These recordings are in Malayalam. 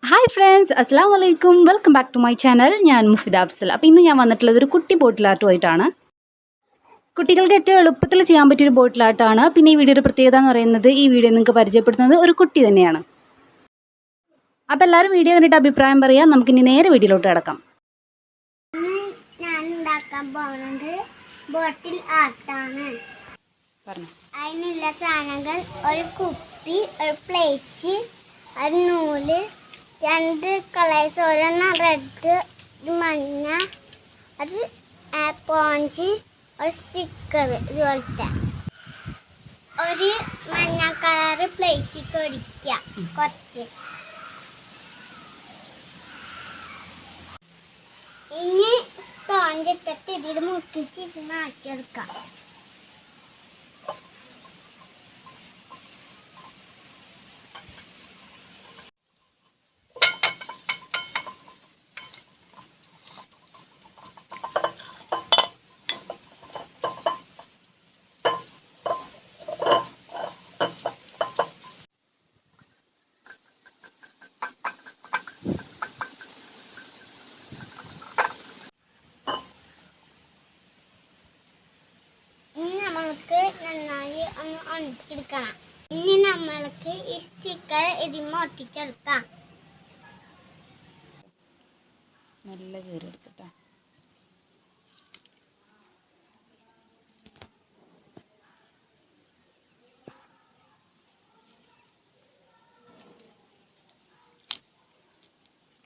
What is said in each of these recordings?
ഹായ് ഫ്രണ്ട്സ്, അസ്സാം വലൈക്കും. Welcome back to my channel. ഞാൻ മുഫിദ അഫ്സൽ. അപ്പോൾ ഇന്ന് ഞാൻ വന്നിട്ടുള്ളത് ഒരു കുട്ടി ബോട്ടിൽ ആർട്ടുമായിട്ടാണ്. കുട്ടികൾക്ക് ഏറ്റവും എളുപ്പത്തിൽ ചെയ്യാൻ പറ്റിയൊരു ബോട്ടിൽ ആർട്ടാണ്. പിന്നെ ഈ വീഡിയോയുടെ പ്രത്യേകത എന്ന് പറയുന്നത്, ഈ വീഡിയോ നിങ്ങൾക്ക് പരിചയപ്പെടുത്തുന്നത് ഒരു കുട്ടി തന്നെയാണ്. അപ്പോൾ എല്ലാവരും വീഡിയോ കണ്ടിട്ട് അഭിപ്രായം പറയാം. നമുക്കിനി നേരെ വീഡിയോയിലോട്ട് കിടക്കാം. ഞാൻ ഉണ്ടാക്കാൻ പോകുന്നത് ബോട്ടിൽ ആർട്ടാണ്. അതിനുള്ള സാധനങ്ങൾ: ഒരു കുപ്പി, ഒരു പ്ലേറ്റ്, ഒരു നൂല്, രണ്ട് കളേഴ്സ്, ഒരെണ്ണം റെഡ്, ഒരു മഞ്ഞ, ഒരു പോഞ്ച്, ഒരു സ്റ്റിക്കർ ഇതുപോലത്തെ. ഒരു മഞ്ഞ കളർ പ്ലേറ്റിക്ക് ഒഴിക്കുക കുറച്ച്. ഇനി സ്പോഞ്ച് ഇട്ടിട്ട് ഇതിൽ മുക്കിച്ച് ഇത് മാറ്റിയെടുക്കാം. നമ്മൾക്ക് നന്നായി ഒന്ന് ഉണക്കിയെടുക്കണം. ഇനി നമ്മൾക്ക് ഈ സ്റ്റിക്കർ ഇതിന് ഒട്ടിച്ചെടുക്കാം. നല്ല കീറി എടുക്കട്ടെ.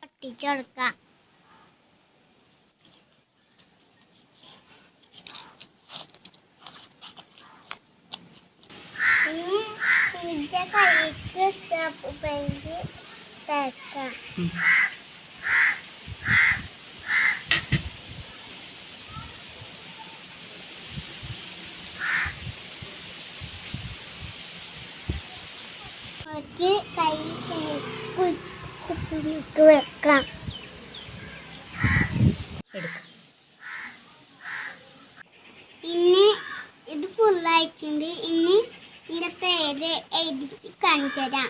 ഒട്ടിച്ചെടുക്കാം. ഇനി ഇതിന്റെ കൈക്ക് സ്റ്റെപ്പ് പെയിന്റ് തേക്കാം. കൈ കുപ്പിലേക്ക് വെക്കാം. ഇനി ഇത് ഫുള്ളായിട്ടുണ്ട്. ഇനി ഇതിന്റെ പേര് എഴുതി കാണിച്ചു തരാം.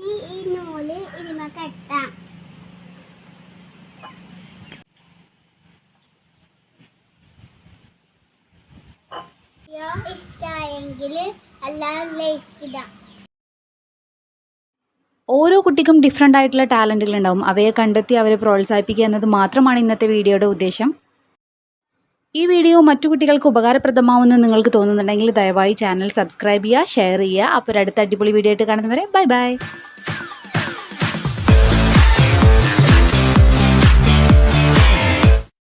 ഈ നൂല് ഇതിമ കെട്ടാം. ഇഷ്ടമായെങ്കിൽ എല്ലാവരും ലൈക്ക് ഇടാം. ഓരോ കുട്ടിക്കും ഡിഫറെൻ്റ് ആയിട്ടുള്ള ടാലൻറ്റുകൾ ഉണ്ടാവും. അവയെ കണ്ടെത്തി അവരെ പ്രോത്സാഹിപ്പിക്കുക എന്നത് മാത്രമാണ് ഇന്നത്തെ വീഡിയോയുടെ ഉദ്ദേശം. ഈ വീഡിയോ മറ്റു കുട്ടികൾക്ക് ഉപകാരപ്രദമാവുമെന്ന് നിങ്ങൾക്ക് തോന്നുന്നുണ്ടെങ്കിൽ ദയവായി ചാനൽ സബ്സ്ക്രൈബ് ചെയ്യുക, ഷെയർ ചെയ്യുക. അപ്പോൾ അടുത്ത അടിപൊളി വീഡിയോ ആയിട്ട് കാണുന്നവരെ ബൈ ബൈ.